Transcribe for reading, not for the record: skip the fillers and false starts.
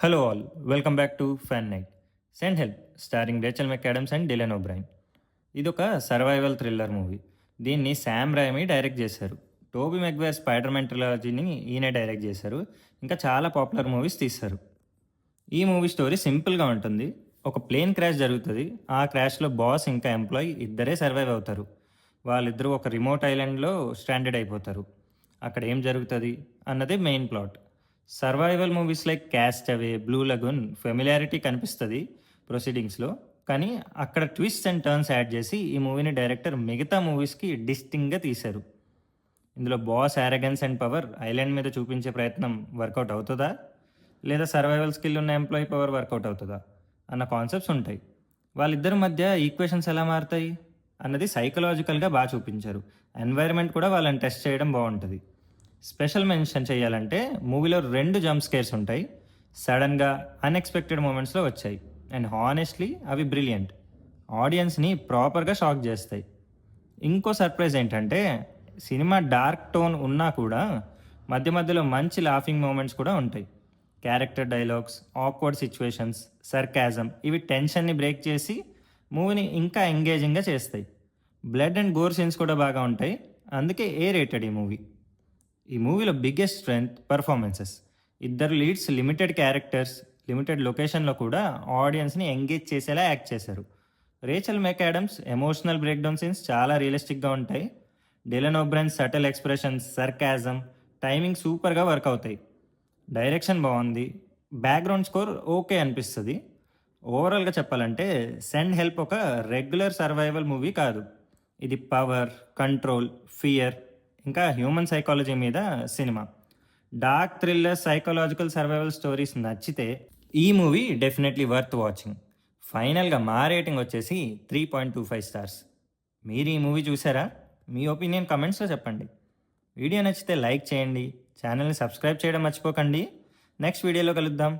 Hello all, welcome back to Fan Night. Send Help, starring Rachel McAdams and Dylan O'Brien. ఇదొక survival thriller movie. దీన్ని Sam రైమీ direct చేశారు. Toby మెగ్వైర్ spider man ట్రిలాజీని ఈయనే direct చేశారు. ఇంకా చాలా popular movies తీశారు. ఈ మూవీ స్టోరీ సింపుల్గా ఉంటుంది. ఒక ప్లేన్ క్రాష్ జరుగుతుంది. ఆ క్రాష్లో బాస్ ఇంకా ఎంప్లాయీ ఇద్దరే సర్వైవ్ అవుతారు. వాళ్ళిద్దరూ ఒక రిమోట్ ఐలాండ్లో స్ట్రాండెడ్ అయిపోతారు. అక్కడ ఏం జరుగుతుంది అన్నదే main plot. Survival movies like Cast Away, Blue Lagoon familiarity కనిపిస్తుంది ప్రొసీడింగ్స్లో. కానీ అక్కడ ట్విస్ట్ అండ్ టర్న్స్ యాడ్ చేసి ఈ మూవీని డైరెక్టర్ మిగతా మూవీస్కి డిస్టింగ్గా తీశారు. ఇందులో boss arrogance and power island మీద చూపించే ప్రయత్నం వర్కౌట్ అవుతుందా, లేదా సర్వైవల్ స్కిల్ ఉన్న ఎంప్లాయీ పవర్ వర్కౌట్ అవుతుందా అన్న కాన్సెప్ట్స్ ఉంటాయి. వాళ్ళిద్దరి మధ్య ఈక్వేషన్స్ ఎలా మారుతాయి అన్నది సైకలాజికల్గా బాగా చూపించారు. ఎన్వైరన్మెంట్ కూడా వాళ్ళని టెస్ట్ చేయడం బాగుంటుంది. స్పెషల్ మెన్షన్ చేయాలంటే మూవీలో 2 జంప్ స్కేర్స్ ఉంటాయి. సడన్గా అన్ఎక్స్పెక్టెడ్ మూమెంట్స్లో వచ్చాయి. అండ్ హానెస్ట్లీ అవి బ్రిలియంట్. ఆడియన్స్ని ప్రాపర్గా షాక్ చేస్తాయి. ఇంకో సర్ప్రైజ్ ఏంటంటే సినిమా డార్క్ టోన్ ఉన్నా కూడా మధ్య మధ్యలో మంచి లాఫింగ్ మూమెంట్స్ కూడా ఉంటాయి. Character dialogues, awkward situations, sarcasm ఇవి టెన్షన్ని బ్రేక్ చేసి మూవీని ఇంకా ఎంగేజింగ్గా చేస్తాయి. బ్లడ్ అండ్ గోర్ సీన్స్ కూడా బాగా ఉంటాయి. అందుకే రేటెడ్ ఈ మూవీలో బిగ్గెస్ట్ స్ట్రెంగ్త్ పర్ఫార్మెన్సెస్. ఇద్దరు లీడ్స్ లిమిటెడ్ క్యారెక్టర్స్, లిమిటెడ్ లొకేషన్లో కూడా ఆడియన్స్ని ఎంగేజ్ చేసేలా యాక్ట్ చేశారు. Rachel McAdams emotional breakdown scenes చాలా రియలిస్టిక్గా ఉంటాయి. Dylan O'Brien subtle expressions, sarcasm, timing సూపర్గా వర్క్ అవుతాయి. డైరెక్షన్ బాగుంది. బ్యాక్గ్రౌండ్ స్కోర్ ఓకే అనిపిస్తుంది. ఓవరాల్గా చెప్పాలంటే సెండ్ హెల్ప్ ఒక రెగ్యులర్ సర్వైవల్ మూవీ కాదు. ఇది పవర్, కంట్రోల్, ఫియర్ ఇంకా హ్యూమన్ సైకాలజీ మీద cinema. Dark thriller, psychological survival stories నచ్చితే ఈ మూవీ డెఫినెట్లీ వర్త్ వాచింగ్. ఫైనల్గా మా రేటింగ్ వచ్చేసి 3.25 స్టార్స్. మీరు ఈ మూవీ చూసారా? మీ ఒపీనియన్ కమెంట్స్లో చెప్పండి. వీడియో నచ్చితే లైక్ చేయండి. ఛానల్ని సబ్స్క్రైబ్ చేయడం మర్చిపోకండి. నెక్స్ట్ వీడియోలో కలుద్దాం.